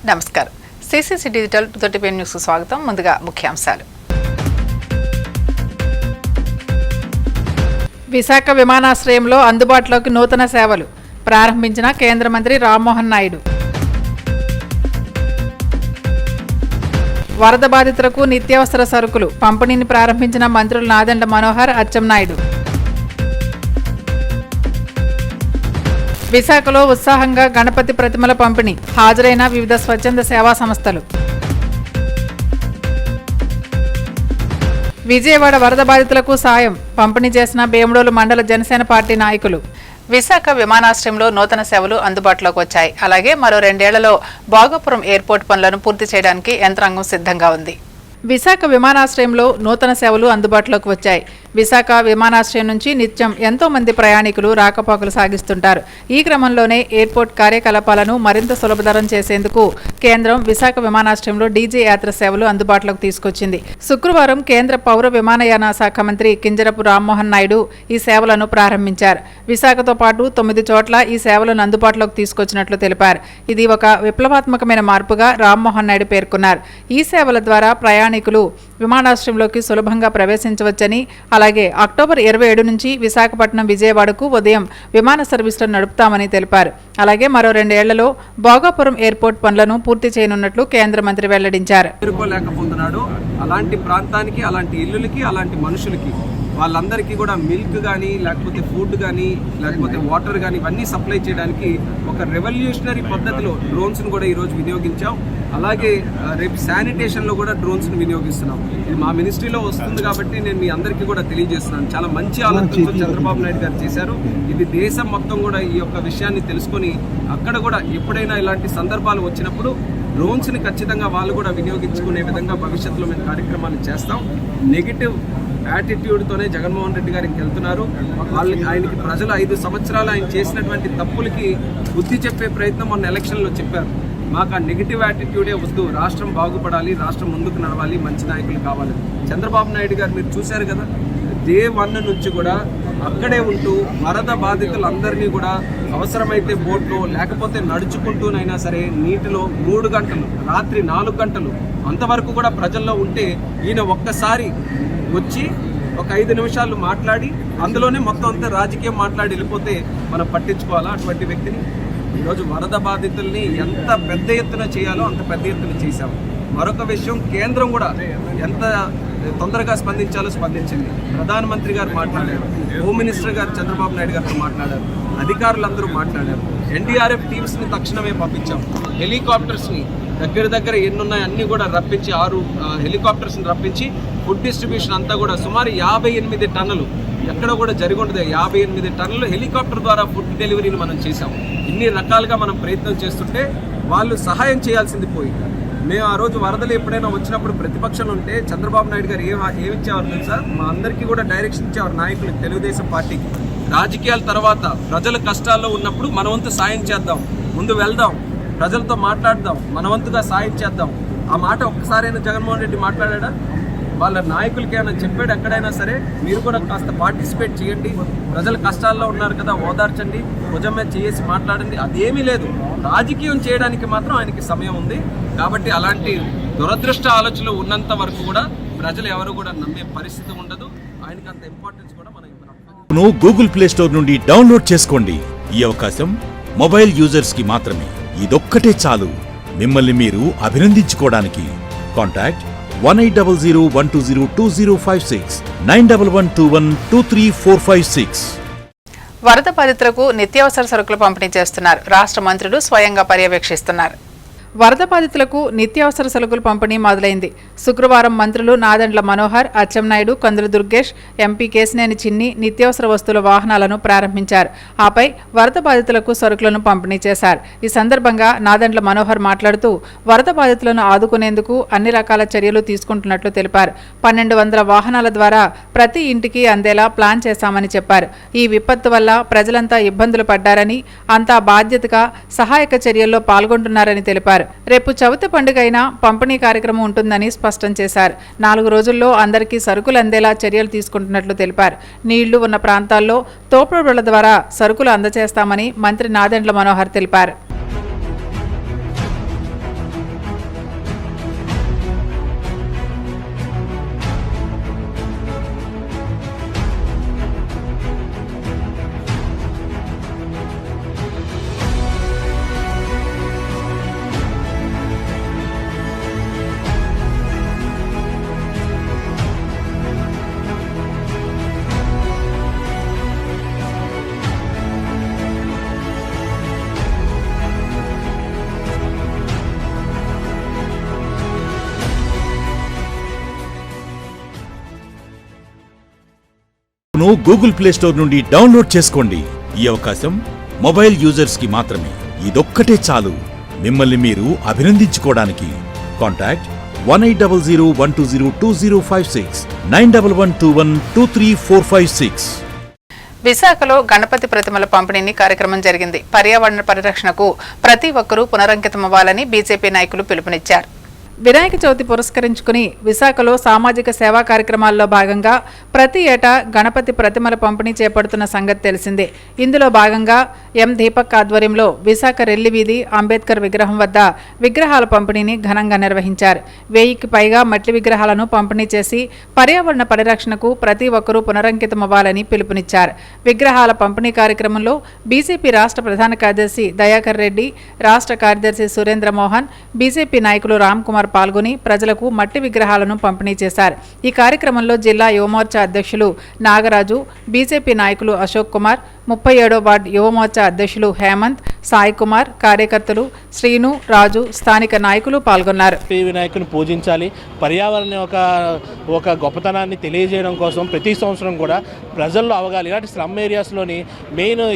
నమస్కారం. CCC digital తొట్టిపేన్ news కు స్వాగతం. ముందుగా ముఖ్యాంశాలు. విశాఖ విమానాశ్రయంలో అందుబాటులోకి నూతన సేవలు ప్రారంభించిన కేంద్ర మంత్రి రామ్మోహన్ నాయుడు. వరద బాధితులకు నిత్యావసర సరుకులు పంపిణీని ప్రారంభించిన మంత్రులు నాదెండ్ల మనోహర్, అచ్చెన్నాయుడు. విశాఖలో ఉత్సాహంగా గణపతి ప్రతిమల పంపిణీ, హాజరైన వివిధ స్వచ్ఛంద సేవా సంస్థలు. విజయవాడ వరద బాధితులకు సాయం పంపిణీ చేసిన భీమడోలు మండల జనసేన పార్టీ నాయకులు. విశాఖ విమానాశ్రయంలో నూతన సేవలు అందుబాటులోకి వచ్చాయి. అలాగే మరో 2 ఏళ్లలో భోగాపురం ఎయిర్పోర్ట్ పనులను పూర్తి చేయడానికి యంత్రాంగం సిద్ధంగా ఉంది. విశాఖ విమానాశ్రయంలో నూతన సేవలు అందుబాటులోకి వచ్చాయి. విశాఖ విమానాశ్రయం నుంచి నిత్యం ఎంతో మంది ప్రయాణికులు రాకపోకలు సాగిస్తుంటారు. ఈ క్రమంలోనే ఎయిర్పోర్ట్ కార్యకలాపాలను మరింత సులభతరం చేసేందుకు కేంద్రం విశాఖ విమానాశ్రయంలో డీజే యాత్ర సేవలు అందుబాటులోకి తీసుకొచ్చింది. శుక్రవారం కేంద్ర పౌర విమానయాన శాఖ మంత్రి కింజరపు రామ్మోహన్ నాయుడు ఈ సేవలను ప్రారంభించారు. విశాఖతో పాటు 9 చోట్ల ఈ సేవలను అందుబాటులోకి తీసుకొచ్చినట్లు తెలిపారు. ఇది ఒక విప్లవాత్మకమైన మార్పుగా రామ్మోహన్ నాయుడు పేర్కొన్నారు. ఈ సేవల ద్వారా ప్రయాణికులు విమానాశ్రయంలోకి సులభంగా ప్రవేశించవచ్చని, అలాగే అక్టోబర్ 27 నుంచి విశాఖపట్నం, విజయవాడకు ఉదయం విమాన సర్వీసులను నడుపుతామని తెలిపారు. అలాగే మరో 2 ఏళ్లలో భోగాపురం ఎయిర్పోర్ట్ పనులను పూర్తి చేయనున్నట్లు కేంద్ర మంత్రి వెల్లడించారు. అలాంటి ప్రాంతానికి, అలాంటి ఇల్లులకి, అలాంటి మనుషులకి వాళ్ళందరికీ కూడా మిల్క్ కానీ, లేకపోతే ఫుడ్ కానీ, లేకపోతే వాటర్ కానీ ఇవన్నీ సప్లై చేయడానికి ఒక రెవల్యూషనరీ పద్ధతిలో డ్రోన్స్ను కూడా ఈరోజు వినియోగించాం. అలాగే రేపు శానిటేషన్లో కూడా డ్రోన్స్ను వినియోగిస్తున్నాం. ఇది మా మినిస్ట్రీలో వస్తుంది కాబట్టి నేను మీ అందరికీ కూడా తెలియజేస్తున్నాను. చాలా మంచి ఆలోచనతో చంద్రబాబు నాయుడు గారు చేశారు. ఇది దేశం మొత్తం కూడా ఈ యొక్క విషయాన్ని తెలుసుకొని అక్కడ కూడా ఎప్పుడైనా ఇలాంటి సందర్భాలు వచ్చినప్పుడు డ్రోన్స్ని ఖచ్చితంగా వాళ్ళు కూడా వినియోగించుకునే విధంగా భవిష్యత్తులో మేము కార్యక్రమాలు చేస్తాం. నెగిటివ్ యాటిట్యూడ్తోనే జగన్మోహన్ రెడ్డి గారికి వెళ్తున్నారు. ఆయనకి ప్రజలు 5 సంవత్సరాలు ఆయన చేసినటువంటి తప్పులకి బుద్ధి చెప్పే ప్రయత్నం మొన్న ఎలక్షన్లో చెప్పారు. మాకు ఆ నెగిటివ్ యాటిట్యూడే వద్దు, రాష్ట్రం బాగుపడాలి, రాష్ట్రం ముందుకు నడవాలి, మంచి నాయకులు కావాలి. చంద్రబాబు నాయుడు గారు మీరు చూశారు కదా, డే 1 నుంచి కూడా అక్కడే ఉంటూ వరద బాధితులందరినీ కూడా అవసరమైతే బోట్లో లేకపోతే నడుచుకుంటూనైనా సరే నీటిలో 3 గంటలు, రాత్రి 4 గంటలు అంతవరకు కూడా ప్రజల్లో ఉంటే ఈయన ఒక్కసారి వచ్చి ఒక 5 నిమిషాలు మాట్లాడి అందులోనే మొత్తం అంతా రాజకీయం మాట్లాడి వెళ్ళిపోతే మనం పట్టించుకోవాలా అటువంటి వ్యక్తిని? ఈరోజు వరద బాధితుల్ని ఎంత పెద్ద ఎత్తున చేయాలో అంత పెద్ద ఎత్తున చేశాము. మరొక విషయం, కేంద్రం కూడా ఎంత తొందరగా స్పందించాలో స్పందించింది. ప్రధానమంత్రి గారు మాట్లాడారు, హోమ్ మినిస్టర్ గారు చంద్రబాబు నాయుడు గారితో మాట్లాడారు, అధికారులందరూ మాట్లాడారు. ఎన్డీఆర్ఎఫ్ టీమ్స్ని తక్షణమే పంపించాం. హెలికాప్టర్స్ని దగ్గర ఎన్నున్నాయి అన్నీ కూడా రప్పించి 6 హెలికాప్టర్స్ని రప్పించి ఫుడ్ డిస్ట్రిబ్యూషన్ అంతా కూడా సుమారు 58 టన్నులు ఎక్కడ కూడా జరిగి ఉండదు. 58 టన్నులు హెలికాప్టర్ ద్వారా ఫుడ్ డెలివరీని మనం చేశాం. ఇన్ని రకాలుగా మనం ప్రయత్నం చేస్తుంటే వాళ్ళు సహాయం చేయాల్సింది పోయి, మేము ఆ రోజు వరదలు ఎప్పుడైనా వచ్చినప్పుడు ప్రతిపక్షంలో ఉంటే చంద్రబాబు నాయుడు గారు ఏమిచ్చేవారు తెలుసా? మా అందరికీ కూడా డైరెక్షన్ ఇచ్చేవారు నాయకులు, తెలుగుదేశం పార్టీకి. రాజకీయాల తర్వాత ప్రజల కష్టాల్లో ఉన్నప్పుడు మన వంతు సాయం చేద్దాం, ముందు వెళ్దాం, ప్రజలతో మాట్లాడదాం, మన వంతుగా సాయం చేద్దాం. ఆ మాట ఒక్కసారైనా జగన్మోహన్ రెడ్డి మాట్లాడా? వాళ్ళ నాయకులకి ఏమైనా చెప్పాడు? ఎక్కడైనా సరే మీరు కూడా కాస్త పార్టిసిపేట్ చేయండి, ప్రజల కష్టాల్లో ఉన్నారు కదా, ఓదార్చండి, భుజం మీద చేసి మాట్లాడండి. అదేమీ లేదు. రాజకీయం చేయడానికి మాత్రం ఆయనకి సమయం ఉంది. కాబట్టి అలాంటి దురదృష్ట ఆలోచనలు ఉన్నంత వరకు కూడా ప్రజలు ఎవరు కూడా నమ్మే పరిస్థితి ఉండదు. ఆయనకి అంత ఇంపార్టెన్స్ కూడా మనం ఇవ్వను. గూగుల్ ప్లే స్టోర్ నుండి డౌన్లోడ్ చేసుకోండి. ఈ అవకాశం మొబైల్ యూజర్స్ కి మాత్రమే. ఇదొక్కటే చాలు మిమ్మల్ని మీరు అభినందించుకోవడానికి. కాంటాక్ట్ 180012020056 9112123456. వరద బాధితులకు నిత్యావసర సరుకులు పంపిణీ చేస్తున్నారు. రాష్ట్ర మంత్రులు స్వయంగా పర్యవేక్షిస్తున్నారు. వరద బాధితులకు నిత్యావసర సరుకులు పంపిణీ మొదలైంది. శుక్రవారం మంత్రులు నాదెండ్ల మనోహర్, అచ్చెన్నాయుడు, కందుల దుర్గేష్, ఎంపీ కేశినేని చిన్ని నిత్యావసర వస్తువుల వాహనాలను ప్రారంభించారు. ఆపై వరద బాధితులకు సరుకులను పంపిణీ చేశారు. ఈ సందర్భంగా నాదెండ్ల మనోహర్ మాట్లాడుతూ వరద బాధితులను ఆదుకునేందుకు అన్ని రకాల చర్యలు తీసుకుంటున్నట్లు తెలిపారు. 1200 వాహనాల ద్వారా ప్రతి ఇంటికి అందేలా ప్లాన్ చేశామని చెప్పారు. ఈ విపత్తు వల్ల ప్రజలంతా ఇబ్బందులు పడ్డారని, అంతా బాధ్యతగా సహాయక చర్యల్లో పాల్గొంటున్నారని తెలిపారు. రేపు చవితి పండుగ అయినా పంపిణీ కార్యక్రమం ఉంటుందని స్పష్టం చేశారు. 4 రోజుల్లో అందరికీ సరుకులు అందేలా చర్యలు తీసుకుంటున్నట్లు తెలిపారు. నీళ్లు ఉన్న ప్రాంతాల్లో తోపుడుల ద్వారా సరుకులు అందజేస్తామని మంత్రి నాదెండ్ల మనోహర్ తెలిపారు. ను గూగుల్ ప్లే స్టోర్ నుండి డౌన్లోడ్ చేసుకోండి. ఈ అవకాశం మొబైల్ యూజర్స్ కి మాత్రమే. ఇదొక్కటే చాలు మిమ్మల్ని మీరు అభినందించుకోవడానికి. కాంటాక్ట్ 180012020056 9112123456. విశాఖలో గణపతి ప్రతిమల పంపిణీ కార్యక్రమం జరిగింది. పర్యావరణ పరిరక్షణకు ప్రతి ఒక్కరూ పునరంకితమవ్వాలని బీజేపీ నాయకులు పిలుపునిచ్చారు. వినాయక చవితి పురస్కరించుకుని విశాఖలో సామాజిక సేవా కార్యక్రమాల్లో భాగంగా ప్రతి ఏటా గణపతి ప్రతిమల పంపిణీ చేపడుతున్న సంగతి తెలిసిందే. ఇందులో భాగంగా ఎం దీపక్ ఆధ్వర్యంలో విశాఖ రెల్లి వీధి అంబేద్కర్ విగ్రహం వద్ద విగ్రహాల పంపిణీని ఘనంగా నిర్వహించారు. 1000కి పైగా మట్టి విగ్రహాలను పంపిణీ చేసి పర్యావరణ పరిరక్షణకు ప్రతి ఒక్కరూ పునరంకితమవ్వాలని పిలుపునిచ్చారు. విగ్రహాల పంపిణీ కార్యక్రమంలో బీజేపీ రాష్ట్ర ప్రధాన కార్యదర్శి దయాకర్ రెడ్డి, రాష్ట్ర కార్యదర్శి సురేంద్ర మోహన్, బీజేపీ నాయకులు రామ్ కుమార్ పాల్గొని ప్రజలకు మట్టి విగ్రహాలను పంపిణీ చేశారు. ఈ కార్యక్రమంలో జిల్లా యువమోర్చా అధ్యక్షులు నాగరాజు, బీజేపీ నాయకులు అశోక్ కుమార్, 37వ వార్డు యువమోర్చా అధ్యక్షులు హేమంత్, సాయి కుమార్, కార్యకర్తలు శ్రీను, రాజు, స్థానిక నాయకులు పాల్గొన్నారు. వినాయకుని పూజించాలి, పర్యావరణ ఒక గొప్పతనాన్ని తెలియజేయడం కోసం ప్రతి సంవత్సరం కూడా ప్రజల్లో అవగాలి. ఇలాంటి స్లమ్ ఏరియాస్లోని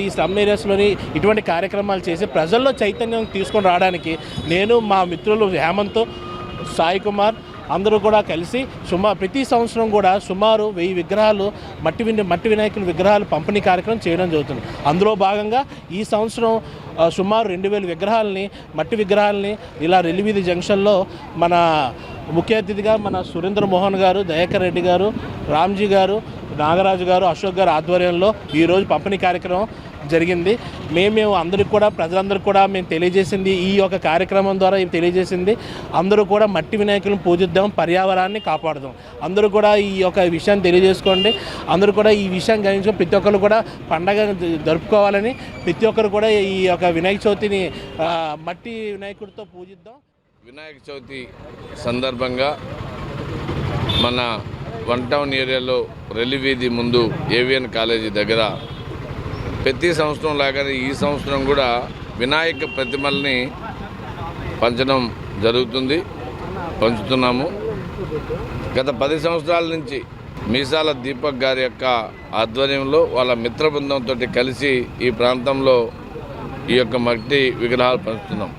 ఈ స్లమ్ ఏరియాస్లోని ఇటువంటి కార్యక్రమాలు చేసి ప్రజల్లో చైతన్యం తీసుకొని రావడానికి నేను, మా మిత్రులు హేమంత్, సాయి కుమార్ అందరూ కూడా కలిసి ప్రతి సంవత్సరం కూడా సుమారు 1000 విగ్రహాలు మట్టి వినాయకుల విగ్రహాలు పంపిణీ కార్యక్రమం చేయడం జరుగుతుంది. అందులో భాగంగా ఈ సంవత్సరం సుమారు 2000 విగ్రహాలని మట్టి విగ్రహాలని ఇలా రెల్లివీధి జంక్షన్లో మన ముఖ్య అతిథిగా మన సురేంద్ర మోహన్ గారు, దయాకర్ రెడ్డి గారు, రామ్జీ గారు, నాగరాజు గారు, అశోక్ గారు ఆధ్వర్యంలో ఈరోజు పంపిణీ కార్యక్రమం జరిగింది. మేము అందరికి కూడా ప్రజలందరికీ కూడా మేము తెలియజేసింది ఈ యొక్క కార్యక్రమం ద్వారా తెలియజేసింది అందరూ కూడా మట్టి వినాయకులను పూజిద్దాం, పర్యావరణాన్ని కాపాడుదాం. అందరూ కూడా ఈ యొక్క విషయాన్ని తెలియజేసుకోండి. అందరూ కూడా ఈ విషయం గ్రహించుకొని ప్రతి ఒక్కరు కూడా పండగ జరుపుకోవాలని, ప్రతి ఒక్కరు కూడా ఈ యొక్క వినాయక చవితిని మట్టి వినాయకుడితో పూజిద్దాం. వినాయక చవితి సందర్భంగా మన వన్ టౌన్ ఏరియాలో రెల్లి వీధి ముందు ఏవిఎన్ కాలేజీ దగ్గర ప్రతి సంవత్సరం లాగానే ఈ సంవత్సరం కూడా వినాయక ప్రతిమల్ని పంచడం జరుగుతుంది, పంచుతున్నాము. గత 10 సంవత్సరాల నుంచి మీసాల దీపక్ గారి యొక్క ఆధ్వర్యంలో వాళ్ళ మిత్ర బృందంతో కలిసి ఈ ప్రాంతంలో ఈ యొక్క మట్టి విగ్రహాలు పంచుతున్నాం.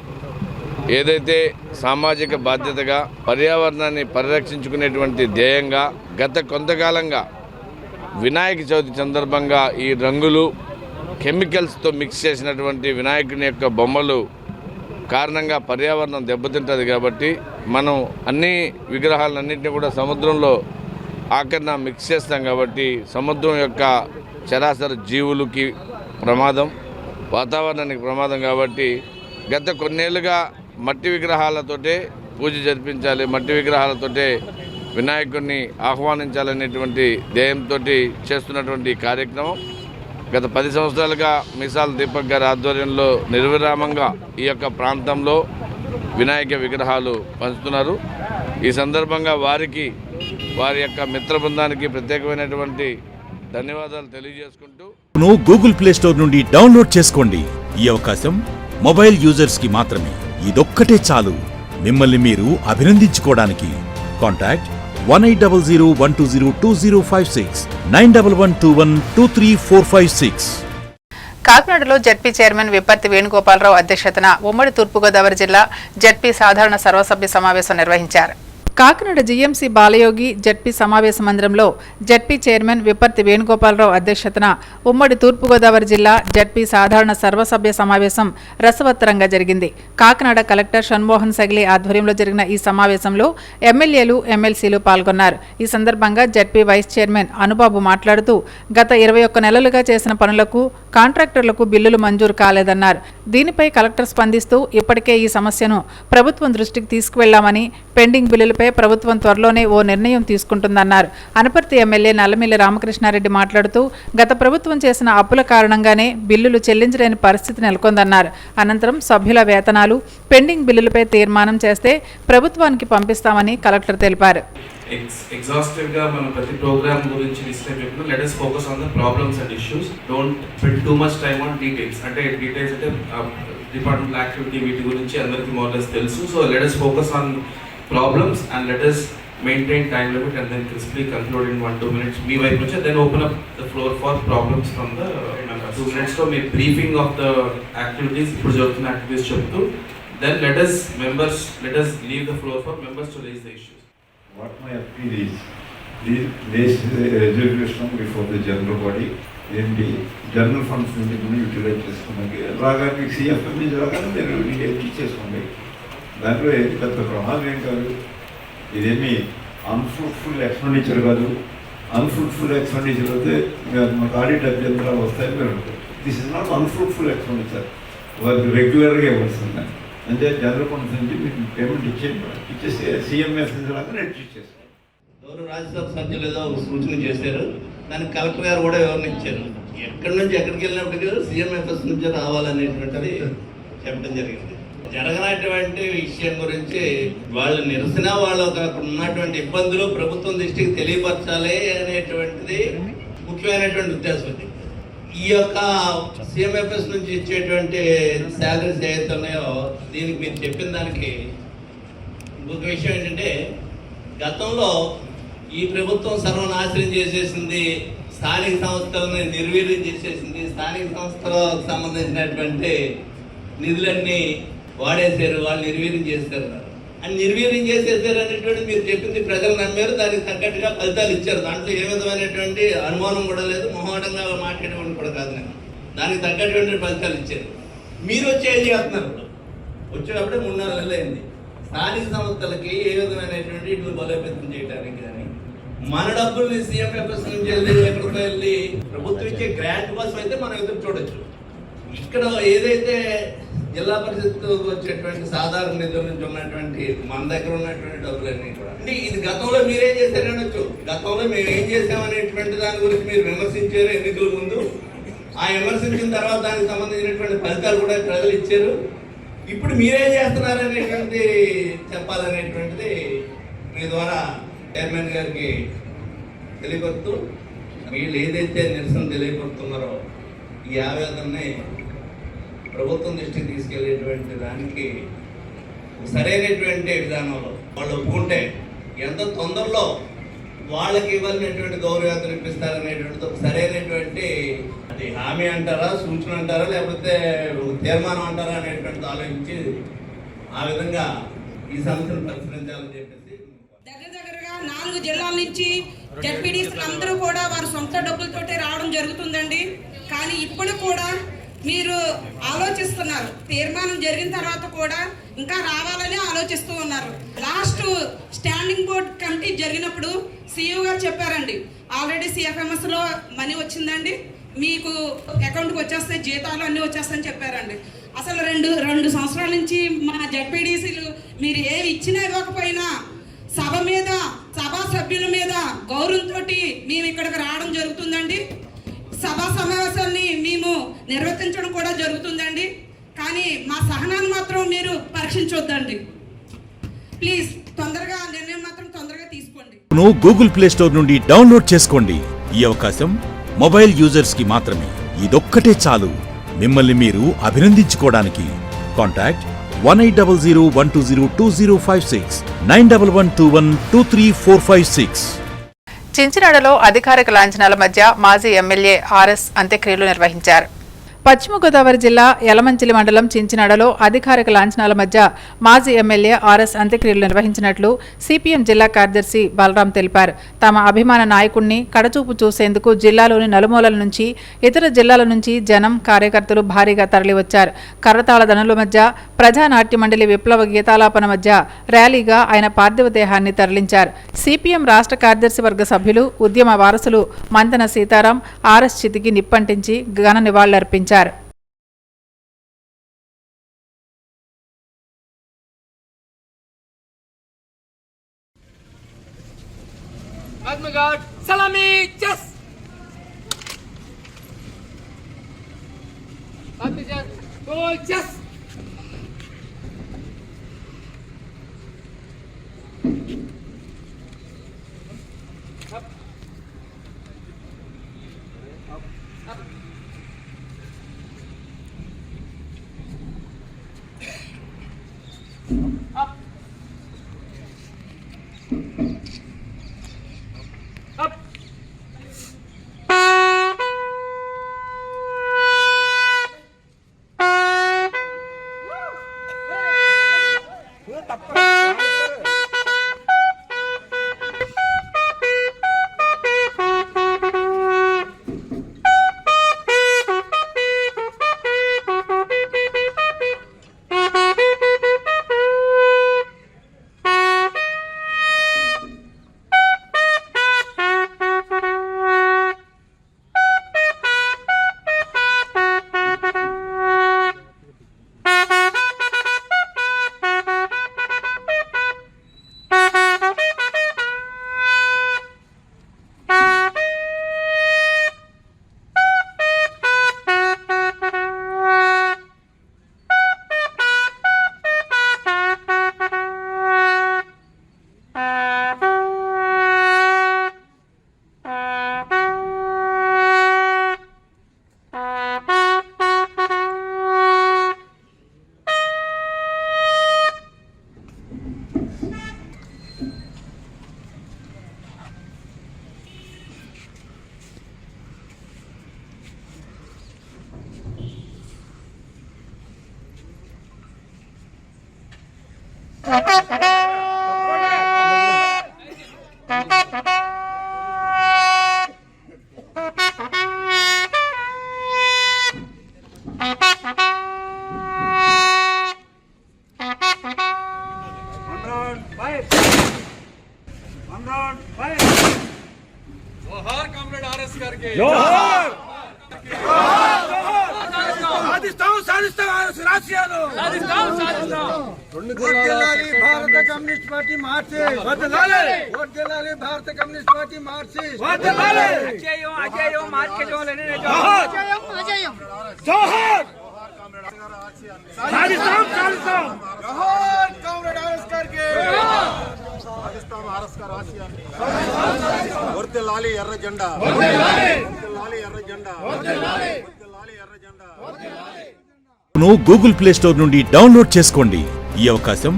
ఏదైతే సామాజిక బాధ్యతగా పర్యావరణాన్ని పరిరక్షించుకునేటువంటి ధ్యేయంగా గత కొంతకాలంగా వినాయక చవితి సందర్భంగా ఈ రంగులు కెమికల్స్తో మిక్స్ చేసినటువంటి వినాయకుని యొక్క బొమ్మలు కారణంగా పర్యావరణం దెబ్బతింటుంది. కాబట్టి మనం అన్ని విగ్రహాలన్నింటినీ కూడా సముద్రంలో ఆఖరణ మిక్స్ చేస్తాం. కాబట్టి సముద్రం యొక్క చరాచర జీవులకి ప్రమాదం, వాతావరణానికి ప్రమాదం. కాబట్టి గత కొన్నేళ్లుగా మట్టి విగ్రహాలతోటే పూజ జరిపించాలి, మట్టి విగ్రహాలతోటే వినాయకుడిని ఆహ్వానించాలనేటువంటి ధ్యేయంతో చేస్తున్నటువంటి కార్యక్రమం గత 10 సంవత్సరాలుగా మీసాల దీపక్ గారి ఆధ్వర్యంలో నిర్విరామంగా ఈ యొక్క ప్రాంతంలో వినాయక విగ్రహాలు పంచుతున్నారు. ఈ సందర్భంగా వారికి, వారి యొక్క మిత్ర బృందానికి ప్రత్యేకమైనటువంటి ధన్యవాదాలు తెలియజేసుకుంటూ గూగుల్ ప్లే స్టోర్ నుండి డౌన్లోడ్ చేసుకోండి. ఈ అవకాశం మొబైల్ యూజర్స్ కి మాత్రమే. ఇదొక్కటే చాలు మిమ్మల్ని మీరు అభినందించుకోవడానికి. కాంటాక్ట్ 180012020056 9112123456. కాకినాడలో జెడ్పీ చైర్మన్ విప్పర్తి వేణుగోపాలరావు అధ్యక్షతన ఉమ్మడి తూర్పుగోదావరి జిల్లా జెడ్పీ సాధారణ సర్వసభ్య సమావేశం నిర్వహించారు. కాకినాడ జీఎంసీ బాలయోగి జెడ్పీ సమావేశ మందిరంలో జెడ్పీ చైర్మన్ విప్పర్తి వేణుగోపాలరావు అధ్యక్షతన ఉమ్మడి తూర్పుగోదావరి జిల్లా జెడ్పీ సాధారణ సర్వసభ్య సమావేశం రసవత్తరంగా జరిగింది. కాకినాడ కలెక్టర్ షణ్మోహన్ సగిలి ఆధ్వర్యంలో జరిగిన ఈ సమావేశంలో ఎమ్మెల్యేలు, ఎమ్మెల్సీలు పాల్గొన్నారు. ఈ సందర్భంగా జెడ్పీ వైస్ చైర్మన్ అనుబాబు మాట్లాడుతూ గత 21 నెలలుగా చేసిన పనులకు కాంట్రాక్టర్లకు బిల్లులు మంజూరు కాలేదన్నారు. దీనిపై కలెక్టర్ స్పందిస్తూ ఇప్పటికే ఈ సమస్యను ప్రభుత్వం దృష్టికి తీసుకువెళ్లామని, పెండింగ్ బిల్లులపై ప్రభుత్వం త్వరలోనే ఓ నిర్ణయం తీసుకుంటుందన్నారు. అనపర్తి ఎమ్మెల్యే నల్లమిల్లి రామకృష్ణారెడ్డి మాట్లాడుతూ గత ప్రభుత్వం చేసిన అప్పుల కారణంగానే బిల్లులు చెల్లించలేని పరిస్థితి నెలకొందన్నారు. అనంతరం సభ్యుల వేతనాలు, పెండింగ్ బిల్లులపై తీర్మానం చేస్తే ప్రభుత్వానికి పంపిస్తామని కలెక్టర్ తెలిపారు. Exhaustive గా మనం ప్రతి ప్రోగ్రామ్ గురించి డిస్కస్ చేసినప్పుడు let us focus on the problems and issues, don't spend too much time on details. అంటే డీటెయిల్స్ అంటే డిపార్ట్మెంట్ యాక్టివిటీ వీటి గురించి అందరికీ మోర్ లెస్ తెలుసు. So let us focus on problems and let us maintain time limit and then crisply conclude in 1-2 minutes. Me by much, then open up the floor for problems from the members. 2 minutes to make briefing of the activities, project activities chaptu. Then let us leave the floor for members to raise the issues. What my appeal is, please raise the resolution before the general body. ఏంటి general funds నుంచి కూడా utilise చేసుకోండి. రాగానే CFM నుంచి రాగానే మీరు ఇచ్చేసుకోండి. దాంట్లో ఏది పెద్ద ప్రమాదం ఏం కాదు. ఇదేమి అన్ఫ్రూట్ఫుల్ ఎక్స్పెండిచర్ కాదు. అన్ఫ్రూట్ఫుల్ ఎక్స్పెండిచర్ అయితే మాకు ఆడిట్ అభ్యంతరాలు వస్తాయి మీరు. This is not unfruitful expenditure. వారికి రెగ్యులర్గా ఇవ్వాల్సిందే. అంటే జనరల్ ఫండ్స్ నుంచి మీకు పేమెంట్ ఇచ్చేసి సిఎంఎస్ నుంచి రాగా నెట్ ఇచ్చేసుకోండి. గౌరవ రాజ్యసభ సభ్యులు ఏదో సూచన చేశారు, దానికి కలెక్టర్ గారు కూడా వివరణ ఇచ్చారు. ఎక్కడి నుంచి ఎక్కడికి వెళ్ళినప్పటికీ సీఎంఎఫ్ఎస్ నుంచి రావాలనేటువంటిది చెప్పడం జరిగింది. జరగనటువంటి విషయం గురించి వాళ్ళ నిరసన, వాళ్ళ అక్కడ ఉన్నటువంటి ఇబ్బందులు ప్రభుత్వం దృష్టికి తెలియపరచాలి అనేటువంటిది ముఖ్యమైనటువంటి ఉద్దేశం. ఈ యొక్క సీఎంఎఫ్ఎస్ నుంచి ఇచ్చేటువంటి శాలరీస్ ఏవైతే ఉన్నాయో దీనికి మీరు చెప్పిన దానికి ఇంకొక విషయం ఏంటంటే, గతంలో ఈ ప్రభుత్వం సర్వనాశనం చేసేసింది, స్థానిక సంస్థలను నిర్వీర్యం చేసేసింది, స్థానిక సంస్థలకు సంబంధించినటువంటి నిధులన్నీ వాడేశారు, వాళ్ళు నిర్వీర్యం చేశారు అని నిర్వీర్యం చేసేసారు అనేటువంటి మీరు చెప్పింది ప్రజలు నమ్మారు. దానికి తగ్గట్టుగా ఫలితాలు ఇచ్చారు. దాంట్లో ఏ విధమైనటువంటి అనుమానం కూడా లేదు, మొహమాటంగా మాట్లాడేవాడిని కూడా కాదు నేను. దానికి తగ్గటువంటి ఫలితాలు ఇచ్చారు. మీరు వచ్చి ఏం చేస్తున్నారు? వచ్చేటప్పుడే 3-4 నెలలు అయింది. స్థానిక సంస్థలకి ఏ విధమైనటువంటి ఇట్లు బలోపేతం చేయడానికి కానీ మన డబ్బుల్ని సీఎంఎఫ్ఎస్ నుంచి వెళ్ళి ఎక్కడికి వెళ్ళి ప్రభుత్వం ఇచ్చే గ్రాంట్ కోసం అయితే మనం ఎదురు చూడొచ్చు. ఇక్కడ ఏదైతే జిల్లా పరిషత్ వచ్చేటువంటి సాధారణ నిధుల నుంచి ఉన్నటువంటి మన దగ్గర ఉన్నటువంటి డబ్బులన్నీ కూడా అంటే ఇది గతంలో మీరేం చేశారనొచ్చు. గతంలో మేము ఏం చేసామనేటువంటి దాని గురించి మీరు విమర్శించారు ఎన్నికల ముందు. ఆ విమర్శించిన తర్వాత దానికి సంబంధించినటువంటి ఫలితాలు కూడా ప్రజలు ఇచ్చారు. ఇప్పుడు మీరేం చేస్తున్నారనేటువంటి చెప్పాలనేటువంటిది మీ ద్వారా చైర్మన్ గారికి తెలియపరుస్తూ, వీళ్ళు ఏదైతే నిరసన తెలియపరుస్తున్నారో ఈ ఆవేదనని ప్రభుత్వం దృష్టికి తీసుకెళ్లేటువంటి దానికి సరైనటువంటి విధానంలో వాళ్ళు ఒప్పుకుంటే ఎంత తొందరలో వాళ్ళకి ఇవ్వాలనేటువంటి గౌరవేతనం ఇప్పిస్తారనేటువంటిది ఒక సరైనటువంటి అది హామీ అంటారా, సూచన అంటారా, లేకపోతే తీర్మానం అంటారా అనేటువంటిది ఆలోచించి ఆ విధంగా ఈ సమస్యను పరిష్కరించాలని చెప్పేసి దగ్గరగా 4 జిల్లాల నుంచి జడ్పీడీసీలు అందరూ కూడా వారి సొంత డబ్బులతోటే రావడం జరుగుతుందండి. కానీ ఇప్పుడు కూడా మీరు ఆలోచిస్తున్నారు. తీర్మానం జరిగిన తర్వాత కూడా ఇంకా రావాలని ఆలోచిస్తూ ఉన్నారు. లాస్ట్ స్టాండింగ్ బోర్డ్ కమిటీ జరిగినప్పుడు సిఇఓ గారు చెప్పారండి, ఆల్రెడీ సిఎఫ్ఎంఎస్లో మనీ వచ్చిందండి, మీకు అకౌంట్కి వచ్చేస్తే జీతాలు అన్నీ వచ్చేస్తాయని చెప్పారండి. అసలు రెండు సంవత్సరాల నుంచి మా జడ్పీడీసీలు మీరు ఏమి ఇచ్చినా ఇవ్వకపోయినా సభ మీద, సభా సభ్యుల మీద గౌరవంతో మేము ఇక్కడికి రావడం జరుగుతుందండి. సభా సమావేశాన్ని మేము నిర్వర్తించడం కూడా జరుగుతుందండి. కానీ మా సహనాన్ని మాత్రం మీరు పరీక్షించొద్దండి. ప్లీజ్ తొందరగా నిర్ణయం మాత్రం తొందరగా తీసుకోండి. గూగుల్ ప్లే స్టోర్ నుండి డౌన్లోడ్ చేసుకోండి. ఈ అవకాశం మొబైల్ యూజర్స్ కి మాత్రమే. ఇదొక్కటే చాలు మిమ్మల్ని మీరు అభినందించుకోవడానికి. కాంటాక్ట్ 18001202056911212345 23456. చించినాడలో అధికారిక లాంఛనాల మధ్య మాజీ ఎమ్మెల్యే ఆర్ఎస్ అంత్యక్రియలు నిర్వహించారు. పశ్చిమ గోదావరి జిల్లా యలమంచిలి మండలం చించినాడలో అధికారిక లాంఛనాల మధ్య మాజీ ఎమ్మెల్యే ఆర్ఎస్ అంత్యక్రియలు నిర్వహించినట్లు సిపిఎం జిల్లా కార్యదర్శి బలరాం తెలిపారు. తమ అభిమాన నాయకుడిని కడచూపు చూసేందుకు జిల్లాలోని నలుమూలల నుంచి, ఇతర జిల్లాల నుంచి జనం, కార్యకర్తలు భారీగా తరలివచ్చారు. కర్రతాళ ధనుల మధ్య, ప్రజానాట్య మండలి విప్లవ గీతాలాపన మధ్య ర్యాలీగా ఆయన పార్థివ దేహాన్ని తరలించారు. సిపిఎం రాష్ట్ర కార్యదర్శి వర్గ సభ్యులు, ఉద్యమ వారసులు మంతెన సీతారాం ఆర్ఎస్ చితికి నిప్పంటించి ఘన నివాళులర్పించారు. Salami, yes. Oh, yes. Up. భారత కమ్యూనిస్ట్ పార్టీ మార్చి భారత కమ్యూనిస్ట్ పార్టీ మార్చి వర్ధిల్లాలి ఎర్ర జెండా, ఎర్ర జెండా, ఎర్ర జెండా. గూగుల్ ప్లే స్టోర్ నుండి డౌన్లోడ్ చేసుకోండి. ఈ అవకాశం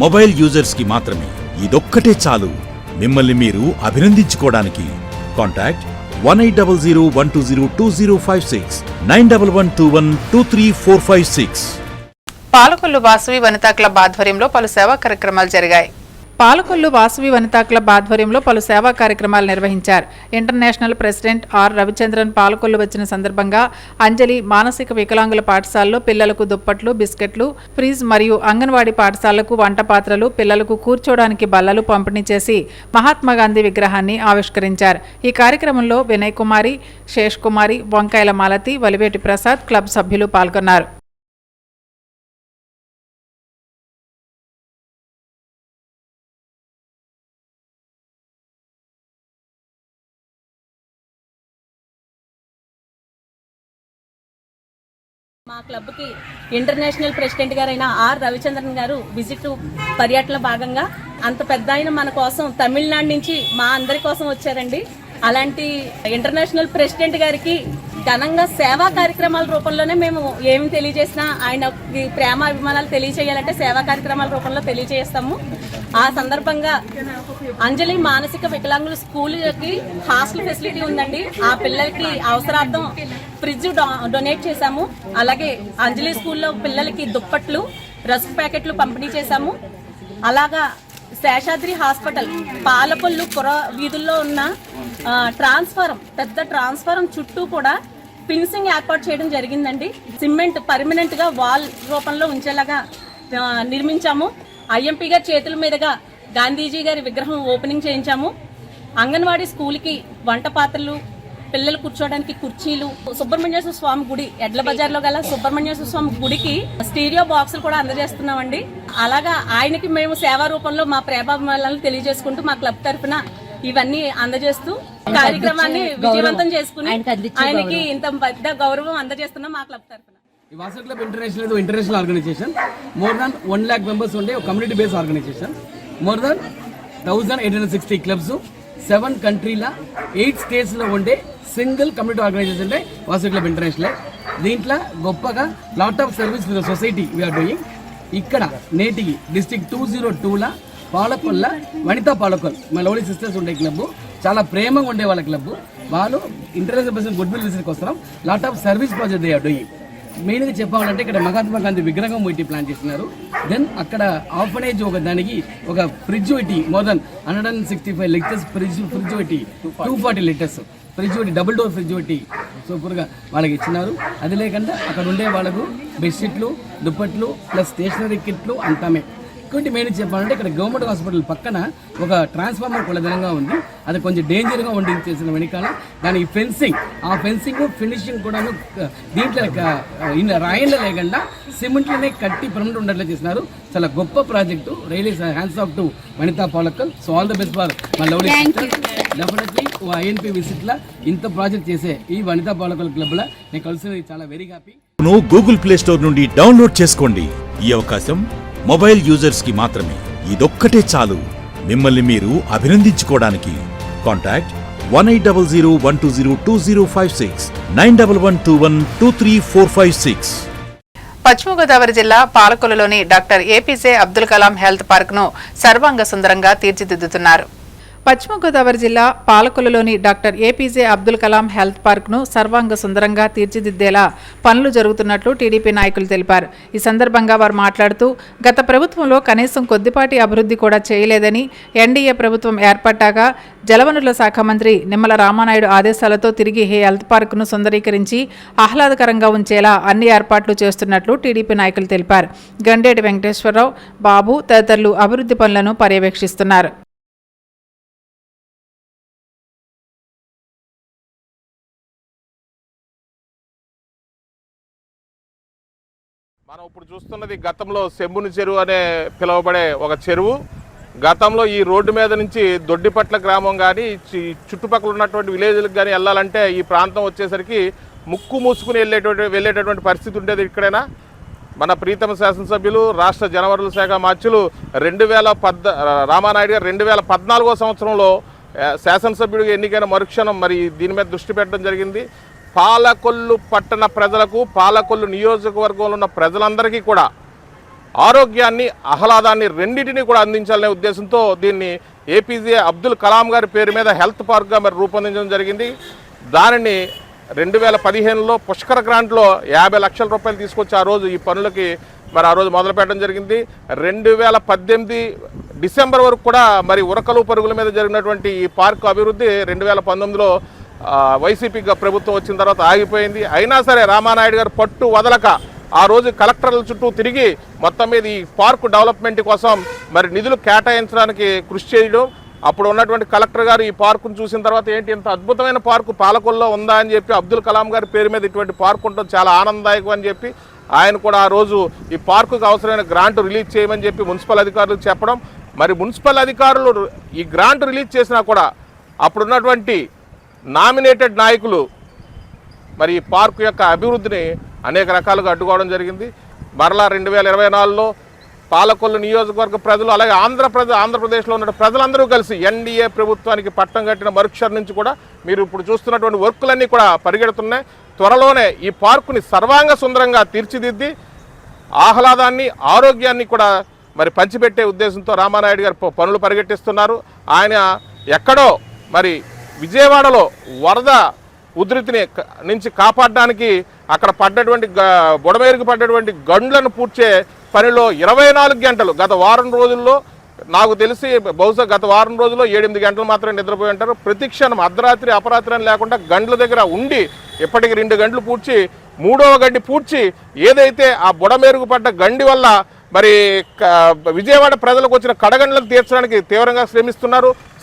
మొబైల్ యూజర్స్ కి మాత్రమే. ఇదొక్కటే చాలు మిమ్మల్ని మీరు అభినందించుకోవడానికి. కాంటాక్ట్ 18001202056911212345 23456. పాలకొల్లు వాసవి వనితా క్లబ్ ఆధ్వర్యంలో పలు సేవా కార్యక్రమాలు జరిగాయి. పాలకొల్లు వాసవి వనితా క్లబ్ ఆధ్వర్యంలో పలు సేవా కార్యక్రమాలు నిర్వహించారు. International president R Ravichandran Palakollu వచ్చిన సందర్భంగా అంజలి మానసిక వికలాంగుల పాఠశాలలో పిల్లలకు దుప్పట్లు, బిస్కెట్లు, ఫ్రిజ్ మరియు అంగన్వాడీ పాఠశాలకు వంట పాత్రలు, పిల్లలకు కూర్చోడానికి బల్లలు పంపిణీ చేసి మహాత్మాగాంధీ విగ్రహాన్ని ఆవిష్కరించారు. ఈ కార్యక్రమంలో వినయ్ కుమారి, శేష్ కుమారి, వంకాయల మాలతి, వలివేటి ప్రసాద్ క్లబ్ సభ్యులు పాల్గొన్నారు. మా క్లబ్కి ఇంటర్నేషనల్ ప్రెసిడెంట్ గారైన ఆర్ రవిచంద్రన్ గారు విజిట్ పర్యటనలో భాగంగా అంత పెద్ద ఆయన మన కోసం తమిళనాడు నుంచి మా అందరి కోసం వచ్చారండి. అలాంటి ఇంటర్నేషనల్ ప్రెసిడెంట్ గారికి ఘనంగా సేవా కార్యక్రమాల రూపంలోనే మేము ఏమి తెలియజేసినా ఆయన ప్రేమ అభిమానాలు తెలియజేయాలంటే సేవా కార్యక్రమాల రూపంలో తెలియజేస్తాము. ఆ సందర్భంగా అంజలి మానసిక వికలాంగుల స్కూల్కి హాస్టల్ ఫెసిలిటీ ఉందండి. ఆ పిల్లలకి అవసరార్థం ఫ్రిడ్జ్ డొనేట్ చేశాము. అలాగే అంజలి స్కూల్లో పిల్లలకి దుప్పట్లు, రస్క్ ప్యాకెట్లు పంపిణీ చేశాము. అలాగా శేషాద్రి హాస్పిటల్ పాలకొల్లు పుర వీధుల్లో ఉన్న ట్రాన్స్ఫారం, పెద్ద ట్రాన్స్ఫారం చుట్టూ కూడా ఫిన్సింగ్ ఏర్పాటు చేయడం జరిగిందండి. సిమెంట్ పర్మనెంట్ గా వాల్ రూపంలో ఉంచేలాగా నిర్మించాము. ఐఎంపీ గారి చేతుల మీదుగా గాంధీజీ గారి విగ్రహం ఓపెనింగ్ చేయించాము. అంగన్వాడీ స్కూల్కి వంట పాత్రలు, పిల్లలు కూర్చోడానికి కుర్చీలు, సుబ్రహ్మణ్యేశ్వర స్వామి గుడి ఎడ్ల బజార్లో గల సుబ్రహ్మణ్యేశ్వర స్వామి గుడికి స్టీరియో బాక్సులు కూడా అందజేస్తున్నామండి. అలాగా ఆయనకి మేము సేవా రూపంలో మా ప్రేమాభిమానాలను తెలియజేసుకుంటూ మా క్లబ్ తరఫున ఇవన్నీ అందజేస్తూ కార్యక్రమాన్ని విజయవంతం చేసుకుని ఆయనకి ఇంత పెద్ద గౌరవం అందజేస్తున్నాం మా క్లబ్ తరఫున. ఈ Vasavi club international organisation. More than 1 lakh members ఉండే community based organisation. More than 1860 clubs, 7 కంట్రీల 8 స్టేట్స్లో ఉండే సింగిల్ కమ్యూనిటీ ఆర్గనైజేషన్ అంటే వాసవి క్లబ్ ఇంటర్నేషనల్. దీంట్లో గొప్పగా lot of service for the society we are doing. ఇక్కడ నేటికి డిస్ట్రిక్ట్ 202ల పాలకొల్ల వనితా పాలకొల్ మా లవ్లీ సిస్టర్స్ ఉండే క్లబ్, చాలా ప్రేమగా ఉండే వాళ్ళ క్లబ్. వాళ్ళు ఇంటర్నేషనల్ ప్రెసిడెంట్ గుడ్ విల్ విజిట్కి వస్తున్నాం. Lot of service project they are doing. మెయిన్గా చెప్పాలంటే ఇక్కడ మహాత్మా గాంధీ విగ్రహం పెట్టి ప్లాన్ చేస్తున్నారు. దెన్ అక్కడ ఆర్ఫనేజ్ ఒక దానికి ఒక ఫ్రిడ్జ్ పెట్టి మోర్ దెన్ 165 లీటర్స్ ఫ్రిడ్జ్ పెట్టి 240 లీటర్స్ ఫ్రిడ్జ్ పెట్టి డబుల్ డోర్ ఫ్రిడ్జ్ పెట్టి సూపర్గా వాళ్ళకి ఇచ్చినారు. అది లేకుండా అక్కడ ఉండే వాళ్ళకు బెడ్షీట్లు, దుప్పట్లు ప్లస్ స్టేషనరీ కిట్లు అంతామే. ఇంకోటి మెయిన్ చెప్పాలంటే ఇక్కడ గవర్నమెంట్ హాస్పిటల్ పక్కన ఒక ట్రాన్స్ఫార్మర్ కొలదనంగా ఉంది. అది కొంచెం డేంజర్గా ఉండి చేసిన వెనకాల దానికి ఫెన్సింగ్, ఆ ఫెన్సింగ్ ఫినిషింగ్ కూడాను దీంట్లో రాయిల్లో లేకుండా సిమెంట్లనే కట్టి పర్మనెంట్ ఉండేట్లా చేసినారు. చాలా గొప్ప project. Really hands off to Vanitha Palakal. So all the best for my lovely sister. Definitely ఐఎన్పి విజిట్లా ఇంత ప్రాజెక్ట్ చేసే ఈ వనితా పాలకల్ క్లబ్లో నేను కలిసి చాలా very happy. Google play store నుండి డౌన్లోడ్ చేసుకోండి. ఈ అవకాశం మొబైల్ యూజర్స్ కి మాత్రమే. ఇదొక్కటే చాలు మిమ్మల్ని మీరు అభినందించుకోవడానికి. కాంటాక్ట్ 1800120256 9112123456. పశ్చిమ గోదావరి జిల్లా పాలకొల్లులోని doctor APJ Abdul Kalam health park ను సర్వాంగ సుందరంగా తీర్చిదిద్దుతున్నారు. పశ్చిమ గోదావరి జిల్లా పాలకొల్లులోని doctor APJ Abdul Kalam health park ను సర్వాంగ సుందరంగా తీర్చిదిద్దేలా పనులు జరుగుతున్నట్లు టీడీపీ నాయకులు తెలిపారు. ఈ సందర్భంగా వారు మాట్లాడుతూ గత ప్రభుత్వంలో కనీసం కొద్దిపాటి అభివృద్ధి కూడా చేయలేదని, ఎన్డీఏ ప్రభుత్వం ఏర్పడ్డాక జలవనరుల శాఖ మంత్రి నిమ్మల రామానాయుడు ఆదేశాలతో తిరిగి ఈ హెల్త్ పార్క్ ను సుందరీకరించి ఆహ్లాదకరంగా ఉంచేలా అన్ని ఏర్పాట్లు చేస్తున్నట్లు టీడీపీ నాయకులు తెలిపారు. గండేటి వెంకటేశ్వరరావు, బాబు తదితరులు అభివృద్ధి పనులను పర్యవేక్షిస్తున్నారు. మనం ఇప్పుడు చూస్తున్నది గతంలో శంభుని చెరువు అనే పిలువబడే ఒక చెరువు. గతంలో ఈ రోడ్డు మీద నుంచి దొడ్డిపట్ల గ్రామం కానీ చుట్టుపక్కల ఉన్నటువంటి విలేజ్లకు కానీ వెళ్ళాలంటే ఈ ప్రాంతం వచ్చేసరికి ముక్కు మూసుకుని వెళ్ళేటటువంటి పరిస్థితి ఉండేది. ఇక్కడైనా మన ప్రీతమ శాసనసభ్యులు రాష్ట్ర జలవనరుల శాఖ మార్చులు రామానాయుడు గారు 2014 సంవత్సరంలో శాసనసభ్యుడిగా ఎన్నికైన మరుక్షణం మరి దీని మీద దృష్టి పెట్టడం జరిగింది. పాలకొల్లు పట్టణ ప్రజలకు, పాలకొల్లు నియోజకవర్గంలో ఉన్న ప్రజలందరికీ కూడా ఆరోగ్యాన్ని, ఆహ్లాదాన్ని రెండింటినీ కూడా అందించాలనే ఉద్దేశంతో దీన్ని ఏపీజే అబ్దుల్ కలాం గారి పేరు మీద హెల్త్ పార్క్గా మరి రూపొందించడం జరిగింది. దానిని 2015లో పుష్కర గ్రాంట్లో 50 లక్షల రూపాయలు తీసుకొచ్చి ఆ రోజు ఈ పనులకి మరి ఆ రోజు మొదలు పెట్టడం జరిగింది. 2018 డిసెంబర్ వరకు కూడా మరి ఉరకలు పరుగుల మీద జరిగినటువంటి ఈ పార్కు అభివృద్ధి 2019లో వైసీపీ ప్రభుత్వం వచ్చిన తర్వాత ఆగిపోయింది. అయినా సరే రామానాయుడు గారు పట్టు వదలక ఆ రోజు కలెక్టర్ల చుట్టూ తిరిగి మొత్తం మీద ఈ పార్కు డెవలప్మెంట్ కోసం మరి నిధులు కేటాయించడానికి కృషి చేయడం. అప్పుడు ఉన్నటువంటి కలెక్టర్ గారు ఈ పార్కును చూసిన తర్వాత ఏంటి ఇంత అద్భుతమైన పార్కు పాలకొల్లో ఉందా అని చెప్పి అబ్దుల్ కలాం గారి పేరు మీద ఇటువంటి పార్కు ఉండడం చాలా ఆనందదాయకం అని చెప్పి ఆయన కూడా ఆ రోజు ఈ పార్కుకు అవసరమైన గ్రాంట్ రిలీజ్ చేయమని చెప్పి మున్సిపల్ అధికారులకు చెప్పడం. మరి మున్సిపల్ అధికారులు ఈ గ్రాంట్ రిలీజ్ చేసినా కూడా అప్పుడున్నటువంటి నామినేటెడ్ నాయకులు మరి ఈ పార్కు యొక్క అభివృద్ధిని అనేక రకాలుగా అడ్డుకోవడం జరిగింది. మరలా 2024లో పాలకొల్లు నియోజకవర్గ ప్రజలు అలాగే ఆంధ్రప్రదేశ్లో ఉన్న ప్రజలందరూ కలిసి ఎన్డీఏ ప్రభుత్వానికి పట్టం కట్టిన మరుక్షణం నుంచి కూడా మీరు ఇప్పుడు చూస్తున్నటువంటి వర్కులన్నీ కూడా పరిగెడుతున్నాయి. త్వరలోనే ఈ పార్కుని సర్వాంగ సుందరంగా తీర్చిదిద్ది ఆహ్లాదాన్ని, ఆరోగ్యాన్ని కూడా మరి పంచిపెట్టే ఉద్దేశంతో రామానాయుడు గారు పనులు పరిగెట్టిస్తున్నారు. ఆయన ఎక్కడో మరి విజయవాడలో వరద ఉధృతిని నుంచి కాపాడడానికి అక్కడ పడ్డటువంటి బుడమేరుకు పడ్డటువంటి గండ్లను పూడ్చే పనిలో 24 గంటలు గత వారం రోజుల్లో నాకు తెలిసి బహుశా గత వారం రోజుల్లో 7-8 గంటలు మాత్రమే నిద్రపోయి ఉంటారు. ప్రతి క్షణం అర్ధరాత్రి అపరాత్రి అని లేకుండా గండ్ల దగ్గర ఉండి ఇప్పటికి 2 గంటలు పూడ్చి 3వ గండి పూడ్చి ఏదైతే ఆ బుడమేరుకు పడ్డ గండి వల్ల మరి విజయవాడ ప్రజలకు వచ్చిన కడగండ్లకు తీర్చడానికి తీవ్రంగా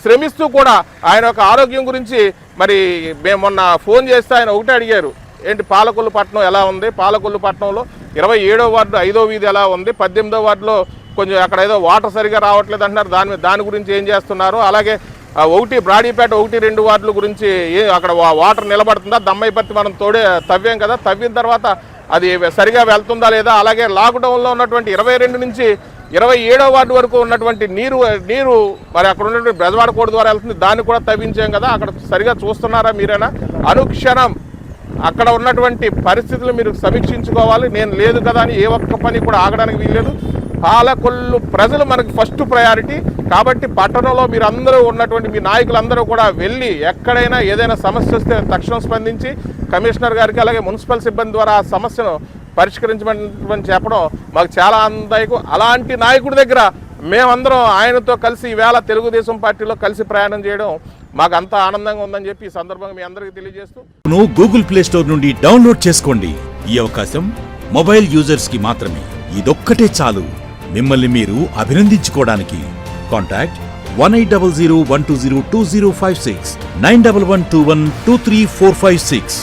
శ్రమిస్తూ కూడా ఆయన యొక్క ఆరోగ్యం గురించి మరి మేము మొన్న ఫోన్ చేస్తే ఆయన ఒకటే అడిగారు, ఏంటి పాలకొల్లు పట్టణం ఎలా ఉంది, పాలకొల్లు పట్టణంలో 27వ వార్డు 5వ వీధి ఎలా ఉంది, 18వ వార్డులో కొంచెం అక్కడ ఏదో వాటర్ సరిగా రావట్లేదు అంటున్నారు, దాని గురించి ఏం చేస్తున్నారు, అలాగే బ్రాడీపేట 1-2 వార్డుల గురించి అక్కడ వాటర్ నిలబడుతుందా, దమ్మైపత్తి మనం తవ్వాం కదా, తవ్విన తర్వాత అది సరిగా వెళ్తుందా లేదా, అలాగే లాక్డౌన్లో ఉన్నటువంటి 22 నుంచి 27వ వార్డు వరకు ఉన్నటువంటి నీరు మరి అక్కడ ఉన్నటువంటి బెజవాడ కోట ద్వారా వెళ్తుంది, దాన్ని కూడా తవ్వించాం కదా, అక్కడ సరిగా చూస్తున్నారా మీరేనా, అనుక్షణం అక్కడ ఉన్నటువంటి పరిస్థితులు మీరు సమీక్షించుకోవాలి. నేను లేదు కదా అని ఏ ఒక్క పని కూడా ఆగడానికి వీల్లేదు. పాలకొల్లు ప్రజలు మనకు ఫస్ట్ ప్రయారిటీ కాబట్టి పట్టణంలో మీరు అందరూ ఉన్నటువంటి మీ నాయకులందరూ కూడా వెళ్ళి ఎక్కడైనా ఏదైనా సమస్య వస్తే తక్షణం స్పందించి కమిషనర్ గారికి అలాగే మున్సిపల్ సిబ్బంది ద్వారా ఆ సమస్యను పరిష్కరించమని చెప్పడం మాకు చాలా ఆనందదాయకం. అలాంటి నాయకుడి దగ్గర మేమందరం ఆయనతో కలిసి ఈవేళ తెలుగుదేశం పార్టీలో కలిసి ప్రయాణం చేయడం మాకు అంత ఆనందంగా ఉందని చెప్పి ఈ సందర్భంగా మీ అందరికీ తెలియజేస్తూ గూగుల్ ప్లే స్టోర్ నుండి డౌన్లోడ్ చేసుకోండి. ఈ అవకాశం మొబైల్ యూజర్స్ కి మాత్రమే. ఇదొక్కటే చాలు మిమ్మల్ని మీరు అభినందించుకోవడానికి. కాంటాక్ట్ 18001202056911212345 23456.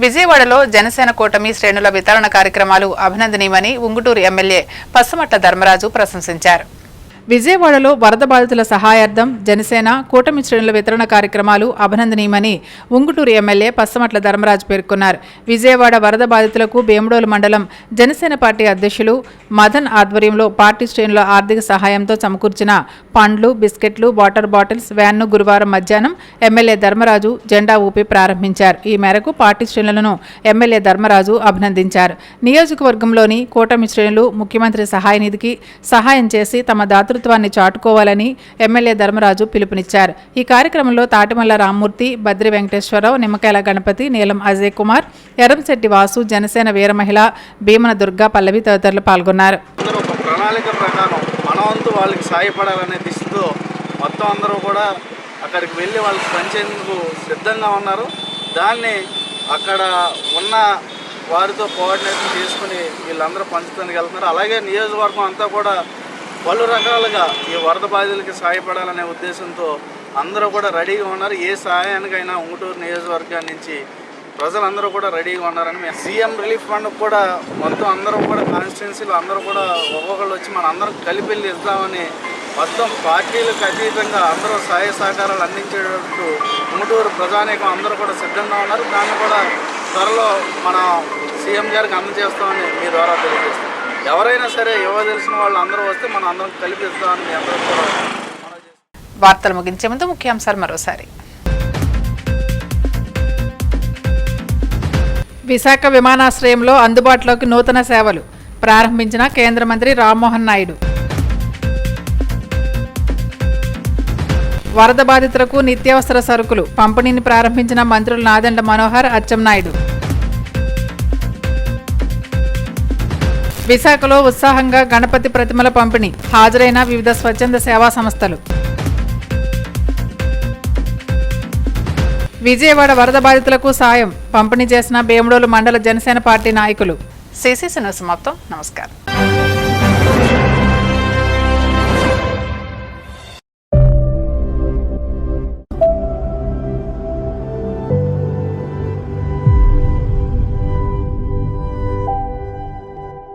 విజయవాడలో జనసేన కూటమి శ్రేణుల వితరణ కార్యక్రమాలు అభినందనీయమని ఉంగుటూరు ఎమ్మెల్యే పస్సమట్ల ధర్మరాజు ప్రశంసించారు. విజయవాడలో వరద బాధితుల సహాయార్థం జనసేన కూటమి శ్రేణుల వితరణ కార్యక్రమాలు అభినందనీయమని ఉంగుటూరు ఎమ్మెల్యే పస్సమట్ల ధర్మరాజు పేర్కొన్నారు. విజయవాడ వరద బాధితులకు భీమడోలు మండలం జనసేన పార్టీ అధ్యక్షులు మదన్ ఆధ్వర్యంలో పార్టీ శ్రేణుల ఆర్థిక సహాయంతో సమకూర్చిన పండ్లు, బిస్కెట్లు, వాటర్ బాటిల్స్ వ్యాన్ను గురువారం మధ్యాహ్నం ఎమ్మెల్యే ధర్మరాజు జెండా ఊపి ప్రారంభించారు. ఈ మేరకు పార్టీ శ్రేణులను ఎమ్మెల్యే ధర్మరాజు అభినందించారు. నియోజకవర్గంలోని కూటమి శ్రేణులు ముఖ్యమంత్రి సహాయ నిధికి సహాయం చేసి తమ దాతృత్వాన్ని చాటుకోవాలని ఎమ్మెల్యే ధర్మరాజు పిలుపునిచ్చారు. ఈ కార్యక్రమంలో తాటిమల్ల రామ్మూర్తి, బద్రి వెంకటేశ్వరరావు, నిమ్మకాయల గణపతి, నీలం అజయ్ కుమార్, ఎర్రంశెట్టి వాసు, జనసేన వీరమహిళ భీమన దుర్గా, పల్లవి తదితరులు పాల్గొన్నారు. ప్రణాళిక ప్రకారం మన వంతు వాళ్ళకి సాయపడాలనే దిశతో మొత్తం అందరూ కూడా అక్కడికి వెళ్ళి వాళ్ళకి పనిచేందుకు సిద్ధంగా ఉన్నారు. దాన్ని అక్కడ ఉన్న వారితో కోఆర్డినేషన్ చేసుకుని వీళ్ళందరూ పంచుతానికి వెళ్తున్నారు. అలాగే నియోజకవర్గం అంతా కూడా పలు రకాలుగా ఈ వరద బాధితులకి సాయపడాలనే ఉద్దేశంతో అందరూ కూడా రెడీగా ఉన్నారు. ఏ సహాయానికైనా ఉంగుటూరు నియోజకవర్గాన్ని నుంచి ప్రజలందరూ కూడా రెడీగా ఉన్నారని మేము సీఎం రిలీఫ్ ఫండ్ కూడా మొత్తం అందరూ కూడా కాన్స్టిట్యున్సీలు అందరూ కూడా ఒక్కొక్కళ్ళు వచ్చి మన అందరం కలిపి వెళ్ళి ఇద్దామని మొత్తం పార్టీలకు అతీతంగా అందరూ సహాయ సహకారాలు అందించేటట్టు ఉంగుటూరు ప్రజానీకం అందరూ కూడా సిద్ధంగా ఉన్నారు. దాన్ని కూడా త్వరలో మన సీఎం గారికి అందజేస్తామని మీ ద్వారా తెలియజేస్తాం. ఎవరైనా సరే తెలిసిన వాళ్ళు అందరూ వస్తే మనం అందరం కలిపి ఇద్దామని మీ అందరూ కూడా. వార్తలు ముగించే ముందు ముఖ్యాంశాలు మరోసారి. విశాఖ విమానాశ్రయంలో అందుబాటులోకి నూతన సేవలు ప్రారంభించిన కేంద్ర మంత్రి రామ్మోహన్ నాయుడు. వరద బాధితులకు నిత్యావసర సరుకులు పంపిణీని ప్రారంభించిన మంత్రులు నాదెండ్ల మనోహర్, అచ్చెన్నాయుడు. విశాఖలో ఉత్సాహంగా గణపతి ప్రతిమల పంపిణీ, హాజరైన వివిధ స్వచ్ఛంద సేవా సంస్థలు. విజయవాడ వరద బాధితులకు సాయం పంపిణీ చేసిన భీమడోలు మండల జనసేన పార్టీ నాయకులు. సిసిసి న్యూస్ సమాప్తం. నమస్కారం.